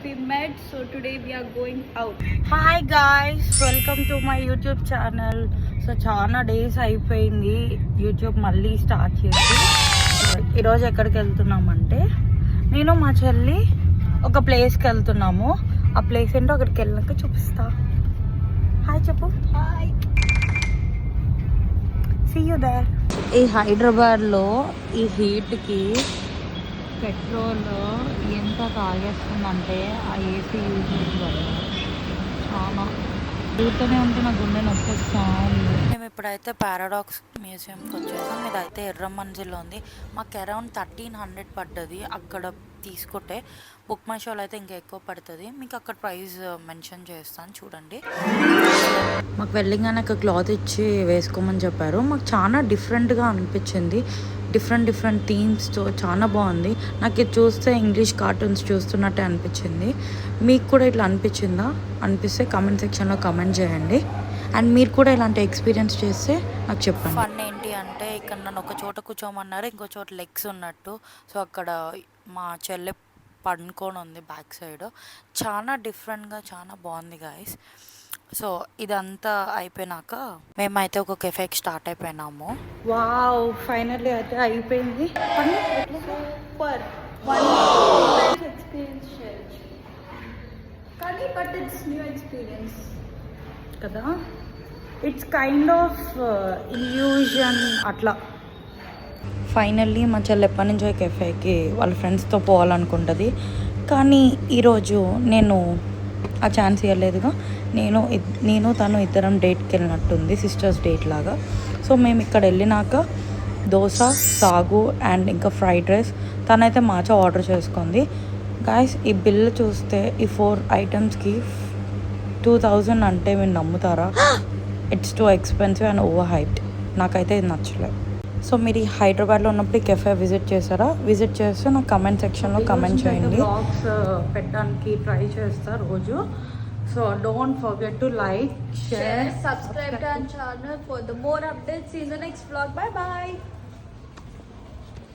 we met, so today we are going out. Hi guys, welcome to my YouTube channel. So చాలా days అయిపోయింది YouTube మళ్ళీ start చేసి. ఈరోజు ఎక్కడికి వెళ్తున్నామంటే నేను మా చెల్లి ఒక ప్లేస్కి వెళ్తున్నాము. ఆ ప్లేస్ ఏంటో అక్కడికి వెళ్ళాక చూపిస్తా. హాయ్ చెప్పు. Hi. See you there. ఈ హైదరాబాద్లో ఈ హీట్కి పెట్రోల్ ఎంత తాగేస్తుందంటే ఆ ఏసీ యూజ్ వల్ల చాలా దూరతోనే ఉంటే నా గుండె నొప్పి వస్తూ ఉంది. మేము ఇప్పుడైతే పారాడాక్స్ మ్యూజియంకి వచ్చేసాం. ఇదైతే ఎర్రమంజిల్లో ఉంది. మాకు అరౌండ్ 1300 పడ్డది అక్కడ తీసుకుంటే. బుక్ మై షోలో అయితే ఇంకా ఎక్కువ పడుతుంది. మీకు అక్కడ ప్రైస్ మెన్షన్ చేస్తాను చూడండి. మాకు వెళ్ళింగానే ఒక క్లాత్ ఇచ్చి వేసుకోమని చెప్పారు. మాకు చాలా డిఫరెంట్గా అనిపించింది. డిఫరెంట్ థీమ్స్తో చాలా బాగుంది. నాకు ఇది చూస్తే ఇంగ్లీష్ కార్టూన్స్ చూస్తున్నట్టే అనిపించింది. మీకు కూడా ఇట్లా అనిపించిందా? అనిపిస్తే కామెంట్ సెక్షన్లో కామెంట్ చేయండి. అండ్ మీరు కూడా ఇలాంటి ఎక్స్పీరియన్స్ చేస్తే నాకు చెప్పండి. ఫన్ ఏంటి అంటే ఇక్కడ నన్ను ఒక చోట కూర్చోమన్నారు, ఇంకో చోట లెగ్స్ ఉన్నట్టు. సో అక్కడ మా చెల్లె పడుకొని ఉంది బ్యాక్ సైడ్. చాలా డిఫరెంట్గా చాలా బాగుంది గాయస్. సో ఇదంతా అయిపోయినాక మేమైతే ఒక కెఫేకి స్టార్ట్ అయిపోయినాము. వావ్, ఫైనల్లీ అయితే అయిపోయింది. Super. One experience shared. Kali, but it's new experience. కదా, ఇట్స్ కైండ్ ఆఫ్ ఇల్యూజన్ అట్లా. ఫైనల్లీ మా చెల్లి ఎప్పటి నుంచో కెఫేకి వాళ్ళ ఫ్రెండ్స్తో పోవాలనుకుంటుంది. కానీ ఈరోజు నేను ఆ ఛాన్స్ ఇవ్వలేదుగా. నేను తను ఇద్దరం డేట్కి వెళ్ళినట్టుంది, సిస్టర్స్ డేట్ లాగా. సో మేము ఇక్కడ వెళ్ళినాక దోశ, సాగు అండ్ ఇంకా ఫ్రైడ్ రైస్ తనైతే మాచా ఆర్డర్ చేసుకుంది. గాయస్, ఈ బిల్ చూస్తే ఈ 4 ఐటమ్స్కి 2000 అంటే మీరు నమ్ముతారా? It's too expensive and over hyped. నాకైతే ఇది నచ్చలేదు. సో మీరు ఈ హైదరాబాద్లో ఉన్నప్పుడు ఈ కెఫే విజిట్ చేస్తారా? విజిట్ చేస్తే నాకు కమెంట్ సెక్షన్లో కమెంట్ చేయండి. బ్లాగ్స్ పెట్టడానికి ట్రై చేస్తా రోజు. So don't forget to like, share, Subscribe to our channel for the more updates in the next vlog. Bye bye.